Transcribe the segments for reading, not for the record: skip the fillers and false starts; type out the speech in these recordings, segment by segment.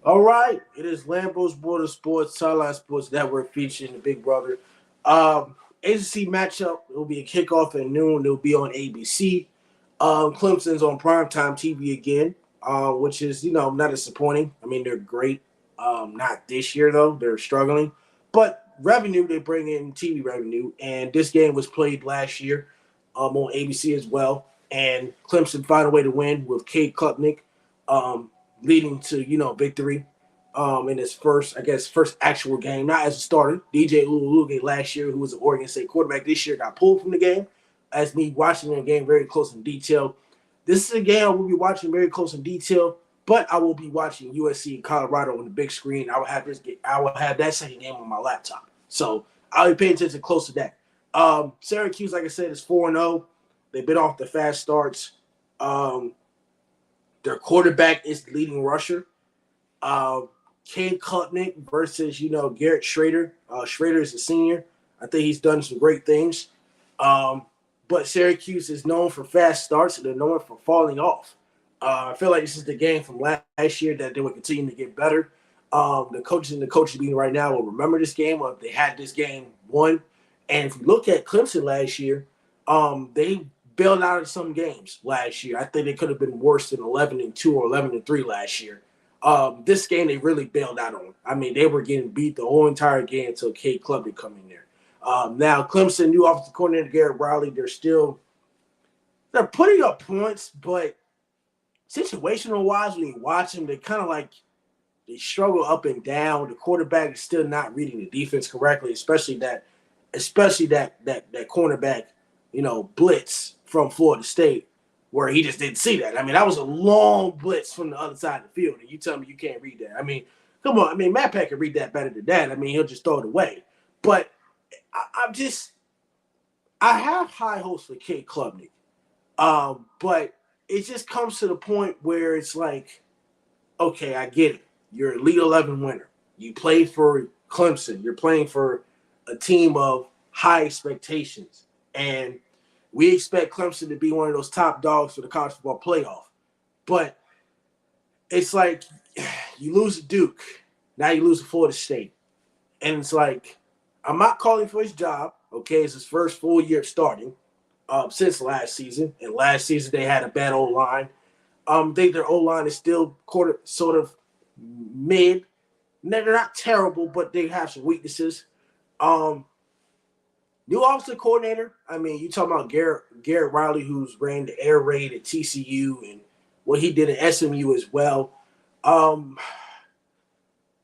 All right, it is Lambo's Border Sports, Sideline Sports Network featuring the Big Brother. ACC matchup. It will be a kickoff at noon. It will be on ABC. Clemson's on primetime TV again, which is not disappointing. I mean, they're great. Not this year though; they're struggling, but revenue they bring in TV revenue, and this game was played last year on ABC as well. And Clemson found a way to win with Cade Klubnik um, leading to victory in his first actual game, not as a starter. DJ Uluge last year, who was an Oregon State quarterback, this year got pulled from the game. As me watching the game very close in detail, this is a game I will be watching very close in detail. But I will be watching USC and Colorado on the big screen. I will have that second game on my laptop, so I'll be paying attention close to that. Syracuse, like I said, is 4-0. They've been off the fast starts. Um, their quarterback is the leading rusher. Uh, Cade Klubnik versus Garrett Schrader. Schrader is a senior. I think he's done some great things. Um, but Syracuse is known for fast starts and they're known for falling off. I feel like this is the game from last year that they would continue to get better. The coaches and the coaches being right now will remember this game or if they had this game won. And if you look at Clemson last year, they bailed out of some games last year. I think they could have been worse than 11-2 or 11-3 last year. This game they really bailed out on. I mean, they were getting beat the whole entire game until Cade Klubnik come in there. Now Clemson, new offensive coordinator Garrett Riley, they're putting up points, but situational wise, when you watch them, they kind of like they struggle up and down. The quarterback is still not reading the defense correctly, especially that cornerback, blitz from Florida State, where he just didn't see that. I mean, that was a long blitz from the other side of the field, and you tell me you can't read that. I mean, come on. I mean, MattPatt can read that better than that. I mean, he'll just throw it away. But I have high hopes for Cade Klubnik. But it just comes to the point where it's like, okay, I get it. You're an Elite 11 winner. You play for Clemson. You're playing for a team of high expectations. And we expect Clemson to be one of those top dogs for the college football playoff. But it's like you lose to Duke. Now you lose to Florida State. And it's like, I'm not calling for his job. Okay, it's his first full year starting since last season. And last season they had a bad O line. I think their O line is still sort of mid. They're not terrible, but they have some weaknesses. Um, New offensive coordinator. I mean, you talking about Garrett Riley, who's ran the air raid at TCU and what he did at SMU as well. Um,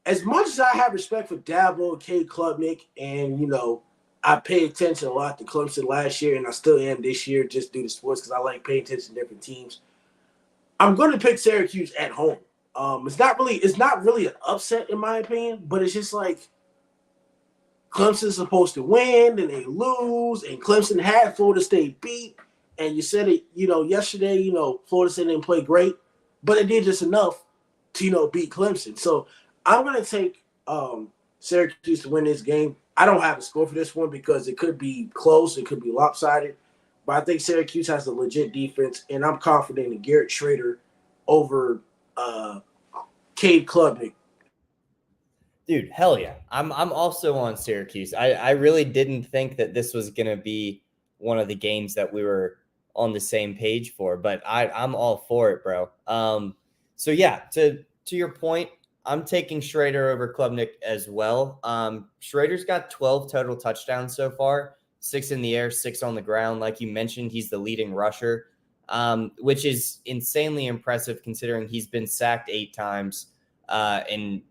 as much as I have respect for Dabo, Cade Klubnik, and I paid attention a lot to Clemson last year, and I still am this year just due to sports because I like paying attention to different teams. I'm going to pick Syracuse at home. It's not really an upset in my opinion, but it's just like Clemson's supposed to win, and they lose, and Clemson had Florida State beat. And you said it, yesterday, Florida State didn't play great, but it did just enough to, beat Clemson. So I'm going to take Syracuse to win this game. I don't have a score for this one because it could be close, it could be lopsided, but I think Syracuse has a legit defense, and I'm confident in Garrett Schrader over Cade Klubnik. Dude, hell yeah. I'm also on Syracuse. I really didn't think that this was gonna be one of the games that we were on the same page for, but I'm all for it, bro. So yeah, to your point, I'm taking Schrader over Klubnik as well. Schrader's got 12 total touchdowns so far, 6 in the air, 6 on the ground. Like you mentioned, he's the leading rusher, which is insanely impressive considering he's been sacked 8 times, and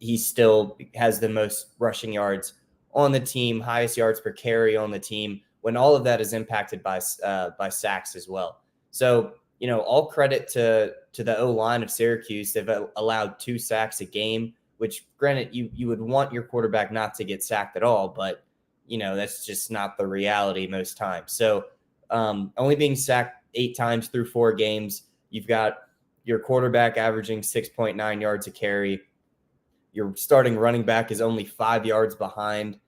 he still has the most rushing yards on the team, highest yards per carry on the team, when all of that is impacted by sacks as well. So, all credit to the O-line of Syracuse. They've allowed 2 sacks a game, which granted you would want your quarterback not to get sacked at all, but that's just not the reality most times. So only being sacked 8 times through 4 games, you've got your quarterback averaging 6.9 yards a carry. Your starting running back is only 5 yards behind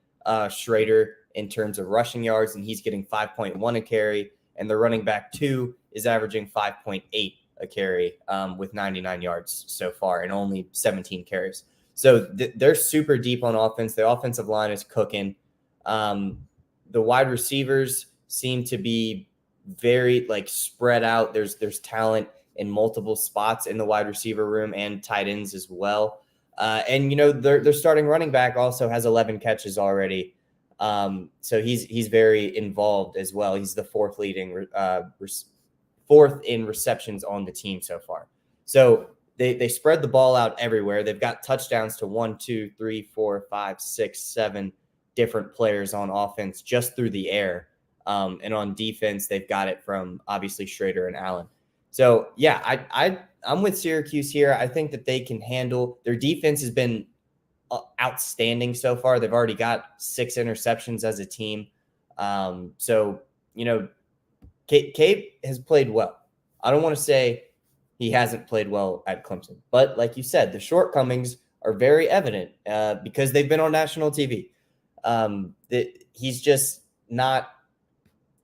Schrader in terms of rushing yards, and he's getting 5.1 a carry. And the running back 2 is averaging 5.8 a carry with 99 yards so far and only 17 carries. So they're super deep on offense. The offensive line is cooking. The wide receivers seem to be very spread out. There's talent in multiple spots in the wide receiver room and tight ends as well. And their starting running back also has 11 catches already. So he's very involved as well. He's the fourth in receptions on the team so far. So they spread the ball out everywhere. They've got touchdowns to 1, 2, 3, 4, 5, 6, 7 different players on offense just through the air. And on defense, they've got it from obviously Schrader and Allen. So yeah, I'm with Syracuse here. I think that they can handle. Their defense has been outstanding so far. They've already got 6 interceptions as a team. So Cade has played well. I don't want to say he hasn't played well at Clemson, but like you said, the shortcomings are very evident because they've been on national TV. He's just not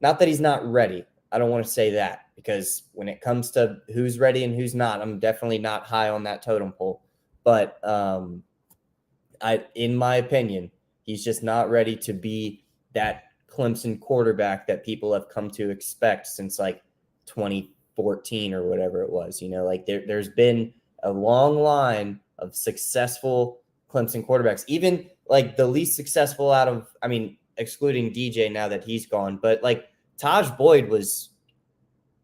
that he's not ready. I don't want to say that, because when it comes to who's ready and who's not, I'm definitely not high on that totem pole. But in my opinion, he's just not ready to be that Clemson quarterback that people have come to expect since 2014 or whatever it was. There's been a long line of successful Clemson quarterbacks, even the least successful excluding DJ now that he's gone, but Taj Boyd was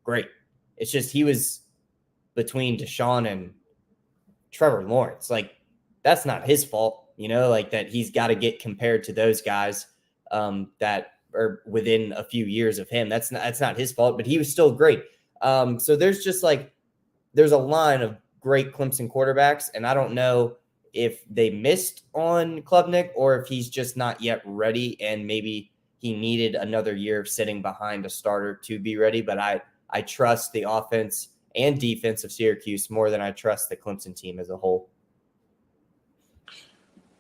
great. It's just he was between Deshaun and Trevor Lawrence. That's not his fault, that he's got to get compared to those guys that are within a few years of him. That's not his fault, but he was still great. So there's just there's a line of great Clemson quarterbacks, and I don't know if they missed on Klubnik or if he's just not yet ready, and maybe he needed another year of sitting behind a starter to be ready. But I trust the offense and defense of Syracuse more than I trust the Clemson team as a whole.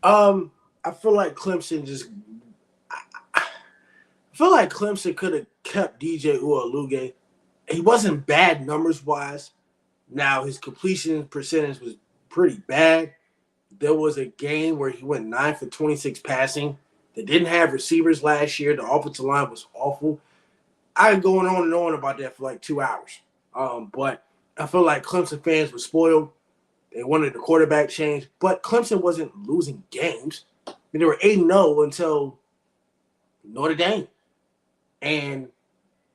I feel like Clemson could have kept DJ Uiagalelei. He wasn't bad numbers wise. Now his completion percentage was pretty bad. There was a game where he went 9 for 26 passing. They didn't have receivers last year. The offensive line was awful. I could go on and on about that for 2 hours. But I feel like Clemson fans were spoiled. They wanted the quarterback change, but Clemson wasn't losing games. They were 8-0 until Notre Dame. And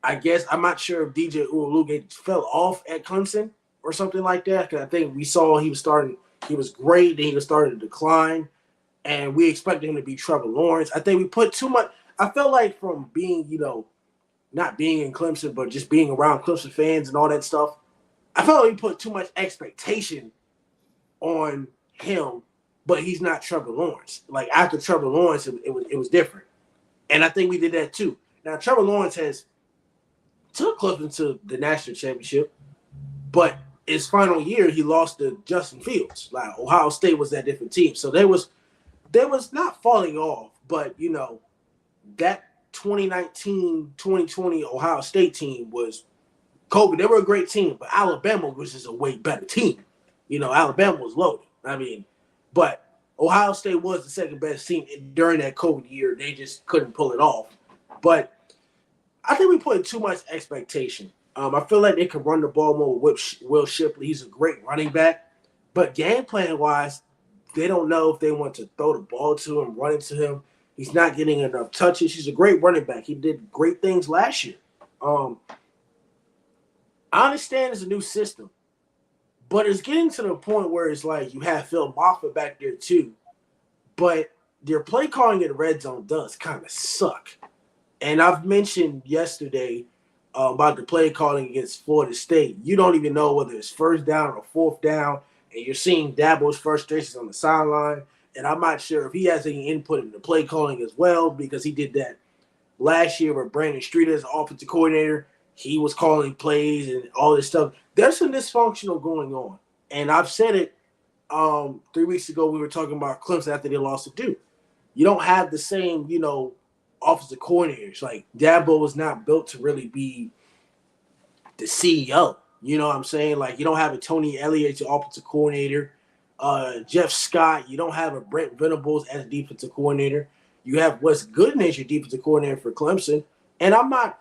I guess I'm not sure if DJ Uiagalelei fell off at Clemson or something like that, because I think we saw he was great, then he was starting to decline, and we expected him to be Trevor Lawrence. I think we put too much – I felt like from being, not being in Clemson, but just being around Clemson fans and all that stuff, I felt like we put too much expectation on him, but he's not Trevor Lawrence. After Trevor Lawrence, it was different. And I think we did that too. Now, Trevor Lawrence has took Clemson to the national championship, but his final year, he lost to Justin Fields. Ohio State was that different team. So there was not falling off, but, that 2019-2020 Ohio State team was COVID. They were a great team, but Alabama was just a way better team. Alabama was loaded. But Ohio State was the second best team during that COVID year. They just couldn't pull it off. But I think we put too much expectation. I feel like they could run the ball more with Will Shipley. He's a great running back. But game plan-wise, they don't know if they want to throw the ball to him, run into him. He's not getting enough touches. He's a great running back. He did great things last year. I understand it's a new system, but it's getting to the point where it's you have Phil Moffitt back there too, but their play calling in the red zone does kind of suck. And I've mentioned yesterday about the play calling against Florida State. You don't even know whether it's first down or fourth down, and you're seeing Dabo's frustrations on the sideline. And I'm not sure if he has any input in the play calling as well, because he did that last year with Brandon Streeter as offensive coordinator. He was calling plays and all this stuff. There's some dysfunctional going on. And I've said it 3 weeks ago. We were talking about Clemson after they lost to Duke. You don't have the same, offensive coordinators. Dabo was not built to really be the CEO. You know what I'm saying? Like, you don't have a Tony Elliott, your offensive coordinator. Jeff Scott. You don't have a Brent Venables as a defensive coordinator. You have Wes Gooden as your defensive coordinator for Clemson. And I'm not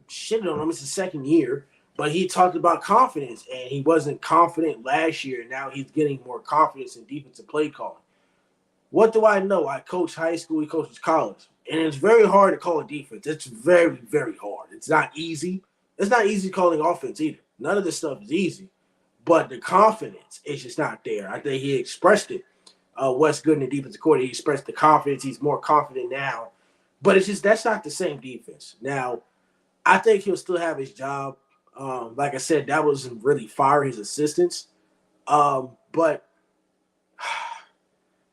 shitting on him. It's his second year. But he talked about confidence, and he wasn't confident last year. Now he's getting more confidence in defensive play calling. What do I know? I coach high school, he coaches college. And it's very hard to call a defense. It's very, very hard. It's not easy. It's not easy calling offense either. None of this stuff is easy. But the confidence is just not there. I think he expressed it. Wes Gooden, the defensive coordinator, he expressed the confidence. He's more confident now. But it's just that's not the same defense. Now, I think he'll still have his job. Like I said, that wasn't really fire his assistants. But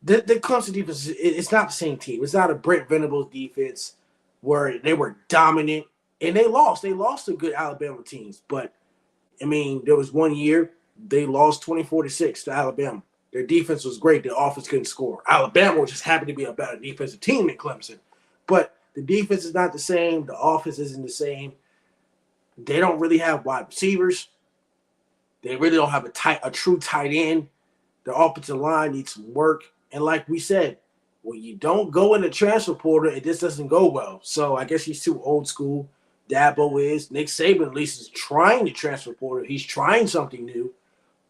the Clemson defense, it's not the same team. It's not a Brent Venables defense where they were dominant. And they lost. They lost to good Alabama teams. But, I mean, there was one year they lost 24-6 to Alabama. Their defense was great. Their offense couldn't score. Alabama just happened to be a better defensive team than Clemson. But the defense is not the same. The offense isn't the same. They don't really have wide receivers. They really don't have a true tight end. Their offensive line needs some work. And like we said, when you don't go in the transfer portal, it just doesn't go well. So I guess he's too old school. Dabo is. Nick Saban at least is trying to transfer portal. He's trying something new.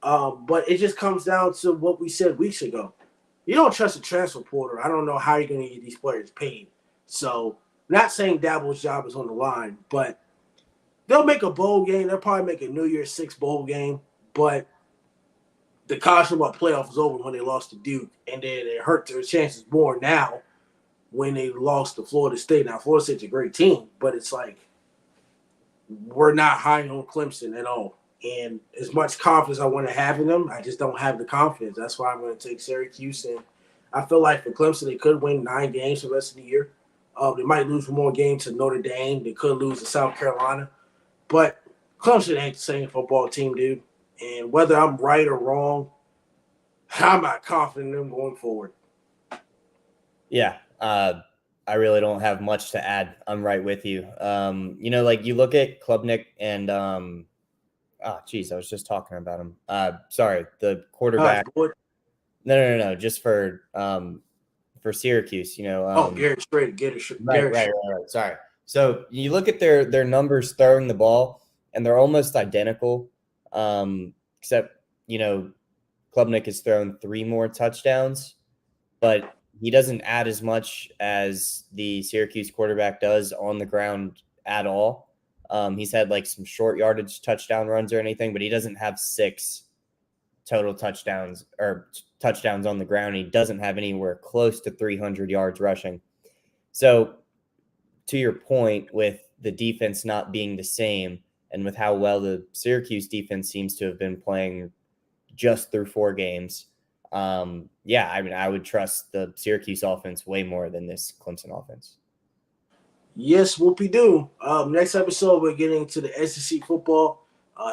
But it just comes down to what we said weeks ago. You don't trust the transfer portal. I don't know how you're going to get these players paid. So not saying Dabo's job is on the line, but they'll make a bowl game. They'll probably make a New Year's Six bowl game. But the college football playoff was over when they lost to Duke. And then it hurt their chances more now when they lost to Florida State. Now, Florida State's a great team, but it's like, we're not high on Clemson at all. And as much confidence I want to have in them, I just don't have the confidence. That's why I'm going to take Syracuse. And I feel like for Clemson, they could win 9 games for the rest of the year. They might lose one more game to Notre Dame. They could lose to South Carolina. But Clemson ain't the same football team, dude. And whether I'm right or wrong, I'm not confident in them going forward. Yeah. I really don't have much to add. I'm right with you. Like you look at Klubnik and I was just talking about him. Sorry, the quarterback. No. Just for Syracuse, Garrett Shrader. Right. Sorry. So you look at their numbers throwing the ball, and they're almost identical, except Klubnik has thrown 3 more touchdowns, but he doesn't add as much as the Syracuse quarterback does on the ground at all. He's had like some short yardage touchdown runs or anything, but he doesn't have 6 total touchdowns or touchdowns on the ground. He doesn't have anywhere close to 300 yards rushing. So to your point with the defense not being the same and with how well the Syracuse defense seems to have been playing just through 4 games, I would trust the Syracuse offense way more than this Clemson offense. Yes, whoopie-doo. Next episode, we're getting to the SEC football.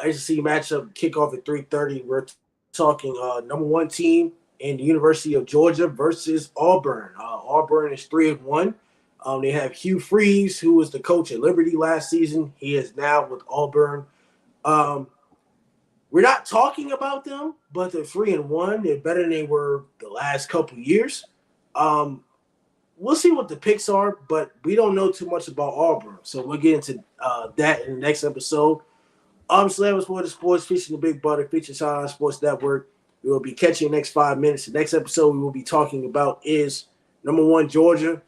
SEC matchup kickoff at 3:30. We're talking number 1 team in the University of Georgia versus Auburn. Auburn is 3-1. They have Hugh Freeze, who was the coach at Liberty last season. He is now with Auburn. We're not talking about them, but they're 3-1. They're better than they were the last couple years. We'll see what the picks are, but we don't know too much about Auburn. So we'll get into that in the next episode. Slavers for the Sports, featuring the Big Brother, featuring Sideline Sports Network. We will be catching the next 5 minutes. The next episode we will be talking about is number 1, Georgia